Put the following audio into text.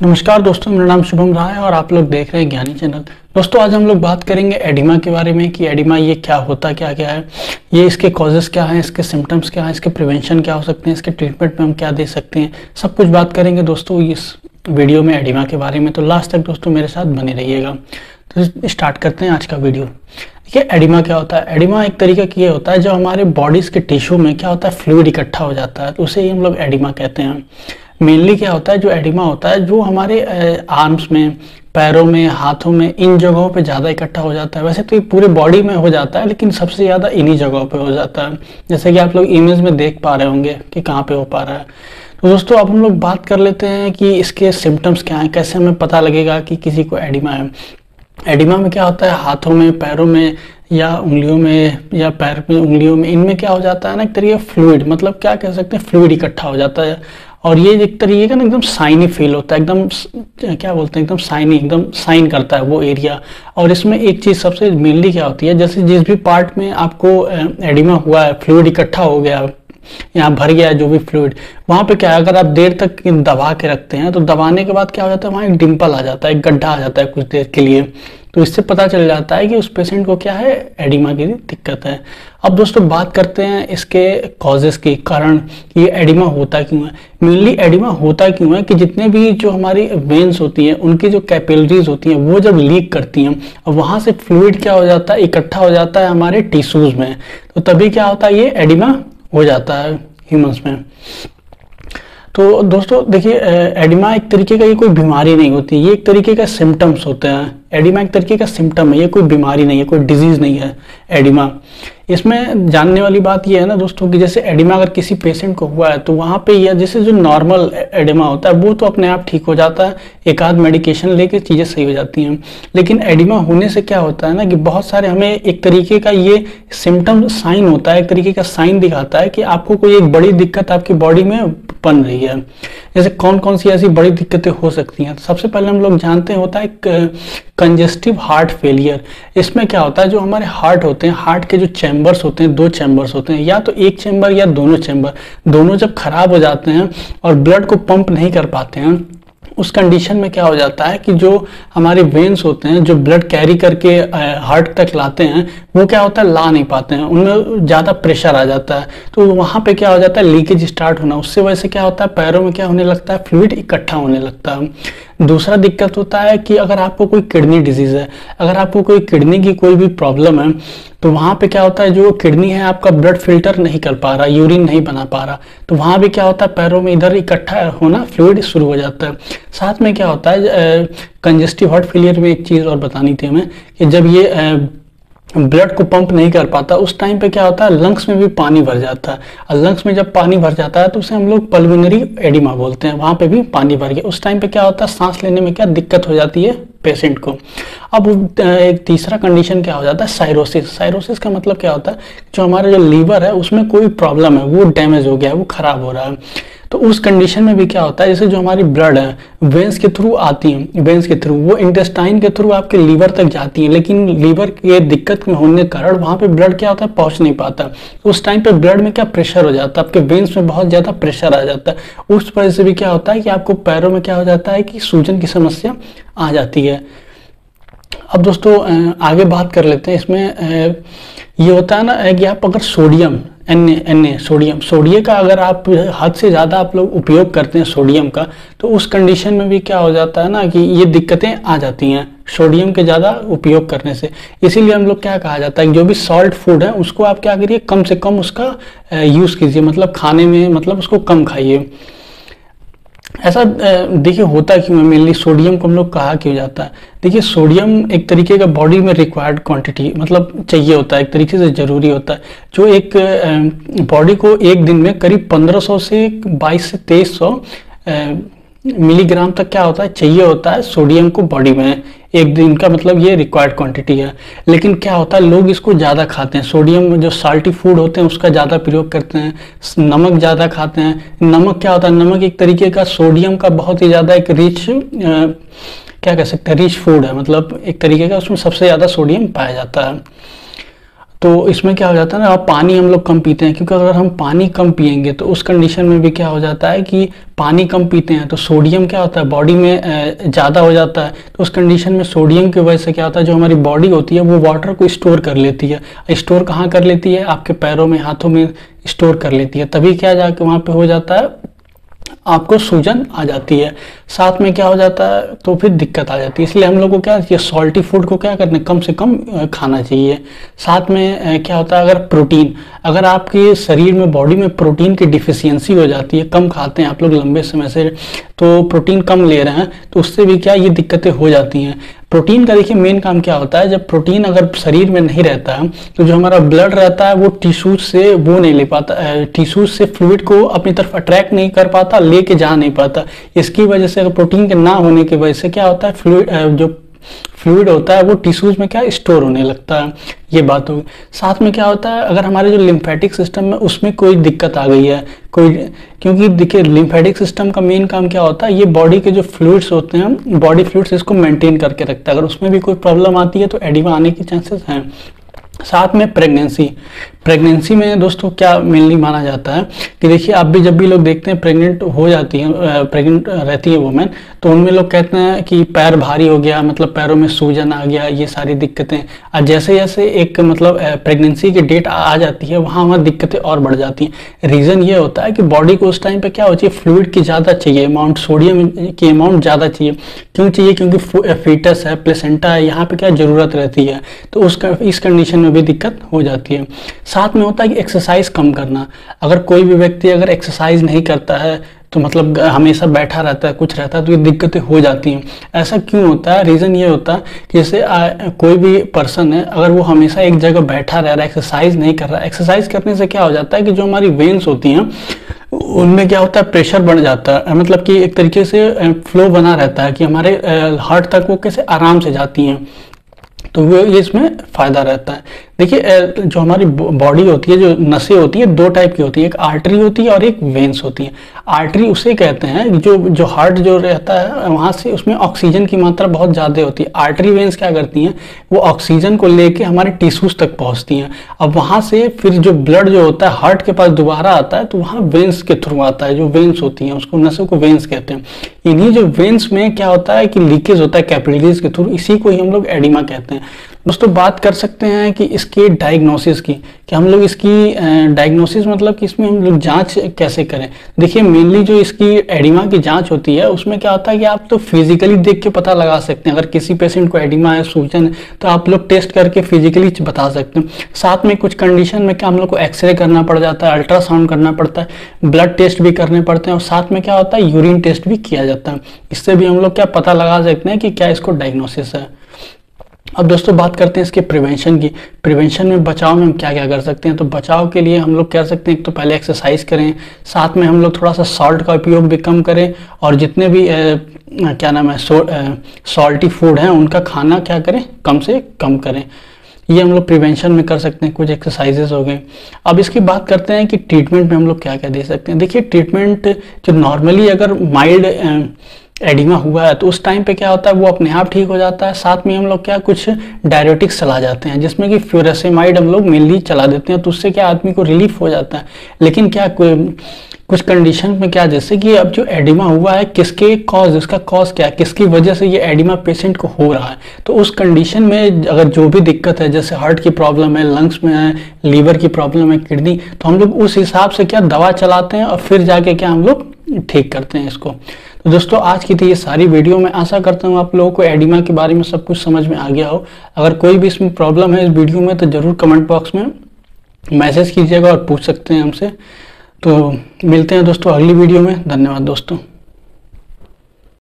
नमस्कार दोस्तों, मेरा नाम शुभम रहा है और आप लोग देख रहे हैं ज्ञानी चैनल। दोस्तों, आज हम लोग बात करेंगे एडिमा के बारे में कि एडिमा ये क्या होता क्या क्या है, ये इसके कॉजेस क्या हैं, इसके सिम्टम्स क्या हैं, इसके प्रिवेंशन क्या हो सकते हैं, इसके ट्रीटमेंट में हम क्या दे सकते हैं, सब कुछ बात करेंगे दोस्तों इस वीडियो में एडिमा के बारे में। तो लास्ट तक दोस्तों मेरे साथ बने रहिएगा। तो स्टार्ट करते हैं आज का वीडियो। देखिए, एडिमा क्या होता है। एडिमा एक तरीके की ये होता है जो हमारे बॉडीज के टिश्यू में क्या होता है, फ्लूइड इकट्ठा हो जाता है, तो उसे ही हम लोग एडिमा कहते हैं। मेनली क्या होता है, जो एडिमा होता है जो हमारे आर्म्स में, पैरों में, हाथों में, इन जगहों पे ज़्यादा इकट्ठा हो जाता है। वैसे तो ये पूरे बॉडी में हो जाता है, लेकिन सबसे ज़्यादा इन्हीं जगहों पे हो जाता है, जैसे कि आप लोग इमेज में देख पा रहे होंगे कि कहाँ पे हो पा रहा है। तो दोस्तों, अब हम लोग बात कर लेते हैं कि इसके सिम्टम्स क्या हैं, कैसे हमें पता लगेगा कि किसी को एडिमा है। एडिमा में क्या होता है, हाथों में, पैरों में या उंगलियों में या पैर में उंगलियों में, इनमें क्या हो जाता है ना, एक तरीके फ्लूइड, मतलब क्या कह सकते हैं, फ्लूइड इकट्ठा हो जाता है। और ये एक तरीके का ना एकदम साइनी फील होता है, एकदम क्या बोलते हैं, एकदम साइनी, एकदम साइन करता है वो एरिया। और इसमें एक चीज़ सबसे मेनली क्या होती है, जैसे जिस भी पार्ट में आपको एडिमा हुआ है, फ्लूइड इकट्ठा हो गया, यहाँ भर गया है जो भी फ्लूइड, वहाँ पे क्या है, अगर आप देर तक दबा के रखते हैं तो दबाने के बाद क्या हो जाता है, वहाँ एक डिम्पल आ जाता है, एक गड्ढा आ जाता है कुछ देर के लिए। तो इससे पता चल जाता है कि उस पेशेंट को क्या है, एडिमा की दिक्कत है। अब दोस्तों बात करते हैं इसके कॉजेस की, कारण कि ये एडिमा होता क्यों है। मेनली एडिमा होता क्यों है कि जितने भी जो हमारी वेन्स होती हैं, उनकी जो कैपिलरीज होती हैं, वो जब लीक करती हैं और वहाँ से फ्लूइड क्या हो जाता है, इकट्ठा हो जाता है हमारे टिश्यूज में, तो तभी क्या होता है, ये एडिमा हो जाता है ह्यूमंस में। तो दोस्तों देखिए, एडिमा एक तरीके का ये कोई बीमारी नहीं होती, ये एक तरीके का सिम्टम्स होते हैं। एडिमा एक तरीके का सिम्टम है, ये कोई बीमारी नहीं है, कोई डिजीज नहीं है एडिमा। इसमें जानने वाली बात ये है ना दोस्तों कि जैसे एडिमा अगर किसी पेशेंट को हुआ है तो वहाँ पे या जैसे जो नॉर्मल एडिमा होता है वो तो अपने आप ठीक हो जाता है, एक आध मेडिकेशन लेके चीज़ें सही हो जाती हैं। लेकिन एडिमा होने से क्या होता है ना कि बहुत सारे हमें एक तरीके का ये सिम्टम साइन होता है, एक तरीके का साइन दिखाता है कि आपको कोई एक बड़ी दिक्कत आपकी बॉडी में बन रही है। जैसे कौन कौन सी ऐसी बड़ी दिक्कतें हो सकती हैं, सबसे पहले हम लोग जानते हैं होता है कंजेस्टिव हार्ट फेलियर। इसमें क्या होता है, जो हमारे हार्ट होते हैं, हार्ट के जो चैम्बर्स होते हैं, दो चैम्बर्स होते हैं, या तो एक चैम्बर या दोनों चैम्बर, दोनों जब खराब हो जाते हैं और ब्लड को पंप नहीं कर पाते हैं, उस कंडीशन में क्या हो जाता है कि जो हमारे वेन्स होते हैं, जो ब्लड कैरी करके हार्ट तक लाते हैं, वो क्या होता है, ला नहीं पाते हैं, उनमें ज़्यादा प्रेशर आ जाता है। तो वहाँ पे क्या हो जाता है, लीकेज स्टार्ट होना, उससे वजह से क्या होता है, पैरों में क्या होने लगता है, फ्लूइड इकट्ठा होने लगता है। दूसरा दिक्कत होता है कि अगर आपको कोई किडनी डिजीज है, अगर आपको कोई किडनी की कोई भी प्रॉब्लम है, तो वहाँ पे क्या होता है, जो किडनी है आपका ब्लड फिल्टर नहीं कर पा रहा, यूरिन नहीं बना पा रहा, तो वहाँ भी क्या होता है, पैरों में इधर इकट्ठा होना, फ्लूइड शुरू हो जाता है। साथ में क्या होता है, कंजेस्टिव हार्ट फेलियर में एक चीज़ और बतानी थी हमें कि जब ये ब्लड को पंप नहीं कर पाता, उस टाइम पे क्या होता है, लंग्स में भी पानी भर जाता है, और लंग्स में जब पानी भर जाता है तो उसे हम लोग पल्मोनरी एडिमा बोलते हैं, वहाँ पे भी पानी भर गया, उस टाइम पे क्या होता है, सांस लेने में क्या दिक्कत हो जाती है पेशेंट को। अब एक तीसरा कंडीशन क्या हो जाता है, साइरोसिस। साइरोसिस का मतलब क्या होता है, जो हमारा जो लीवर है उसमें कोई प्रॉब्लम है, वो डैमेज हो गया है, वो खराब हो रहा है। तो उस कंडीशन में भी क्या होता है, जैसे जो हमारी ब्लड है वेंस के थ्रू आती है, वेंस के थ्रू वो इंटेस्टाइन के थ्रू आपके लीवर तक जाती है, लेकिन लीवर के दिक्कत में होने के कारण वहाँ पे ब्लड क्या होता है, पहुँच नहीं पाता। उस टाइम पे ब्लड में क्या प्रेशर हो जाता है, आपके वेंस में बहुत ज़्यादा प्रेशर आ जाता है। उस वजह से भी क्या होता है कि आपको पैरों में क्या हो जाता है कि सूजन की समस्या आ जाती है। अब दोस्तों आगे बात कर लेते हैं। इसमें ये होता है ना कि आप अगर सोडियम सोडियम का अगर आप हद से ज़्यादा आप लोग उपयोग करते हैं सोडियम का, तो उस कंडीशन में भी क्या हो जाता है ना कि ये दिक्कतें आ जाती हैं सोडियम के ज़्यादा उपयोग करने से। इसीलिए हम लोग क्या कहा जाता है कि जो भी सॉल्ट फूड है उसको आप क्या करिए, कम से कम उसका यूज़ कीजिए, मतलब खाने में मतलब उसको कम खाइए। ऐसा देखिए होता क्यों है, मेनली सोडियम को हम लोग कहा क्यों जाता है। देखिए, सोडियम एक तरीके का बॉडी में रिक्वायर्ड क्वांटिटी, मतलब चाहिए होता है, एक तरीके से ज़रूरी होता है, जो एक बॉडी को एक दिन में करीब 1500 से 22 से 2300 मिलीग्राम तक क्या होता है, चाहिए होता है सोडियम को बॉडी में एक दिन का, मतलब ये रिक्वायर्ड क्वांटिटी है। लेकिन क्या होता है, लोग इसको ज़्यादा खाते हैं, सोडियम जो साल्टी फूड होते हैं उसका ज़्यादा प्रयोग करते हैं, नमक ज़्यादा खाते हैं। नमक क्या होता है, नमक एक तरीके का सोडियम का बहुत ही ज़्यादा एक रिच क्या कह सकते हैं, रिच फूड है, मतलब एक तरीके का उसमें सबसे ज़्यादा सोडियम पाया जाता है। तो इसमें क्या हो जाता है ना, अब पानी हम लोग कम पीते हैं, क्योंकि अगर हम पानी कम पिएंगे तो उस कंडीशन में भी क्या हो जाता है कि पानी कम पीते हैं तो सोडियम क्या होता है बॉडी में ज़्यादा हो जाता है। तो उस कंडीशन में सोडियम की वजह से क्या होता है, जो हमारी बॉडी होती है वो वाटर को स्टोर कर लेती है। स्टोर कहाँ कर लेती है, आपके पैरों में, हाथों में स्टोर कर लेती है। तभी क्या जाके वहाँ पे हो जाता है, आपको सूजन आ जाती है। साथ में क्या हो जाता है, तो फिर दिक्कत आ जाती है। इसलिए हम लोग को क्या, ये सॉल्टी फूड को क्या करना, कम से कम खाना चाहिए। साथ में क्या होता है, अगर प्रोटीन, अगर आपके शरीर में, बॉडी में प्रोटीन की डिफिशियंसी हो जाती है, कम खाते हैं आप लोग लंबे समय से, तो प्रोटीन कम ले रहे हैं, तो उससे भी क्या ये दिक्कतें हो जाती हैं। प्रोटीन का देखिए मेन काम क्या होता है, जब प्रोटीन अगर शरीर में नहीं रहता है तो जो हमारा ब्लड रहता है वो टिश्यूज से वो नहीं ले पाता, टिश्यूज से फ्लूइड को अपनी तरफ अट्रैक्ट नहीं कर पाता, लेके जा नहीं पाता। इसकी वजह से, अगर प्रोटीन के ना होने की वजह से क्या होता है, फ्लूइड होता है वो टिश्यूज में क्या स्टोर होने लगता है। ये बात होगी। साथ में क्या होता है, अगर हमारे जो लिम्फेटिक सिस्टम में उसमें कोई दिक्कत आ गई है, क्योंकि देखिए लिम्फेटिक सिस्टम का मेन काम क्या होता है, ये बॉडी के जो फ्लूइड्स होते हैं, बॉडी फ्लूइड्स, इसको मेंटेन करके रखता है। अगर उसमें भी कोई प्रॉब्लम आती है तो एडिमा आने के चांसेस हैं। साथ में प्रेगनेंसी में दोस्तों क्या मेनली माना जाता है कि देखिए, आप भी जब भी लोग देखते हैं प्रेग्नेंट हो जाती हैं, प्रेग्नेंट रहती है वुमेन, तो उनमें लोग कहते हैं कि पैर भारी हो गया, मतलब पैरों में सूजन आ गया, ये सारी दिक्कतें। और जैसे जैसे एक मतलब प्रेगनेंसी की डेट आ जाती है, वहाँ दिक्कतें और बढ़ जाती हैं। रीज़न ये होता है कि बॉडी को उस टाइम पे क्या होती है, फ्लूइड की ज़्यादा चाहिए अमाउंट, सोडियम की अमाउंट ज़्यादा चाहिए। क्यों चाहिए, क्योंकि फीटस है, प्लेसेंटा है, यहाँ पे क्या ज़रूरत रहती है। तो इस कंडीशन में भी दिक्कत हो जाती है। साथ में होता है कि एक्सरसाइज कम करना। अगर कोई भी व्यक्ति अगर एक्सरसाइज नहीं करता है, तो मतलब हमेशा बैठा रहता है, कुछ रहता है, तो ये दिक्कतें हो जाती हैं। ऐसा क्यों होता है, रीज़न ये होता है कि जैसे कोई भी पर्सन है, अगर वो हमेशा एक जगह बैठा रह रहा है, एक्सरसाइज नहीं कर रहा है, एक्सरसाइज करने से क्या हो जाता है कि जो हमारी वेन्स होती हैं उनमें क्या होता है, प्रेशर बढ़ जाता है, मतलब कि एक तरीके से फ्लो बना रहता है कि हमारे हार्ट तक वो कैसे आराम से जाती हैं। तो वो ये इसमें फ़ायदा रहता है। देखिए, जो हमारी बॉडी होती है, जो नसें होती है, दो टाइप की होती है, एक आर्टरी होती है और एक वेन्स होती है। आर्टरी उसे कहते हैं जो हार्ट जो रहता है वहाँ से, उसमें ऑक्सीजन की मात्रा बहुत ज़्यादा होती है। आर्टरी वेन्स क्या करती हैं, वो ऑक्सीजन को लेके हमारे टिश्यूज तक पहुँचती हैं। अब वहाँ से फिर जो ब्लड जो होता है हार्ट के पास दोबारा आता है, तो वहाँ वेन्स के थ्रू आता है। जो वेन्स होती हैं, उसको नसों को वेन्स कहते हैं। इन्हीं जो वेन्स में क्या होता है कि लीकेज होता है कैपिलरीज के थ्रू, इसी को ही हम लोग एडिमा कहते हैं। दोस्तों बात कर सकते हैं कि इसके डायग्नोसिस की, कि हम लोग इसकी डायग्नोसिस मतलब कि इसमें हम लोग जांच कैसे करें। देखिए, मेनली जो इसकी एडिमा की जांच होती है उसमें क्या होता है कि आप तो फिजिकली देख के पता लगा सकते हैं। अगर किसी पेशेंट को एडिमा है, सूजन है, तो आप लोग टेस्ट करके फिजिकली बता सकते हैं। साथ में कुछ कंडीशन में क्या हम लोग को एक्सरे करना पड़ जाता है, अल्ट्रासाउंड करना पड़ता है, ब्लड टेस्ट भी करने पड़ते हैं, और साथ में क्या होता है, यूरिन टेस्ट भी किया जाता है। इससे भी हम लोग क्या पता लगा सकते हैं कि क्या इसको डायग्नोसिस है। अब दोस्तों बात करते हैं इसके प्रिवेंशन की। प्रिवेंशन में, बचाव में हम क्या क्या कर सकते हैं। तो बचाव के लिए हम लोग कह सकते हैं, एक तो पहले एक्सरसाइज करें, साथ में हम लोग थोड़ा सा सॉल्ट का उपयोग भी कम करें, और जितने भी क्या नाम है सॉल्टी फूड हैं उनका खाना क्या करें, कम से कम करें। ये हम लोग प्रिवेंशन में कर सकते हैं। कुछ एक्सरसाइजेस हो गए। अब इसकी बात करते हैं कि ट्रीटमेंट में हम लोग क्या क्या दे सकते हैं। देखिए, ट्रीटमेंट जो नॉर्मली अगर माइल्ड एडिमा हुआ है तो उस टाइम पे क्या होता है, वो अपने आप ठीक हो जाता है। साथ में हम लोग क्या कुछ डायरेटिक्स चला जाते हैं, जिसमें कि फ्यूरासेमाइड हम लोग मेनली चला देते हैं, तो उससे क्या आदमी को रिलीफ हो जाता है। लेकिन क्या कुछ कंडीशन में क्या, जैसे कि अब जो एडिमा हुआ है, किसके कॉज, इसका कॉज क्या है, किसकी वजह से ये एडिमा पेशेंट को हो रहा है, तो उस कंडीशन में अगर जो भी दिक्कत है, जैसे हार्ट की प्रॉब्लम है, लंग्स में है, लीवर की प्रॉब्लम है, किडनी, तो हम लोग उस हिसाब से क्या दवा चलाते हैं और फिर जाके क्या हम लोग ठीक करते हैं इसको। तो दोस्तों आज की थी ये सारी वीडियो। मैं आशा करता हूँ आप लोगों को एडिमा के बारे में सब कुछ समझ में आ गया हो। अगर कोई भी इसमें प्रॉब्लम है इस वीडियो में, तो ज़रूर कमेंट बॉक्स में मैसेज कीजिएगा और पूछ सकते हैं हमसे। तो मिलते हैं दोस्तों अगली वीडियो में। धन्यवाद दोस्तों।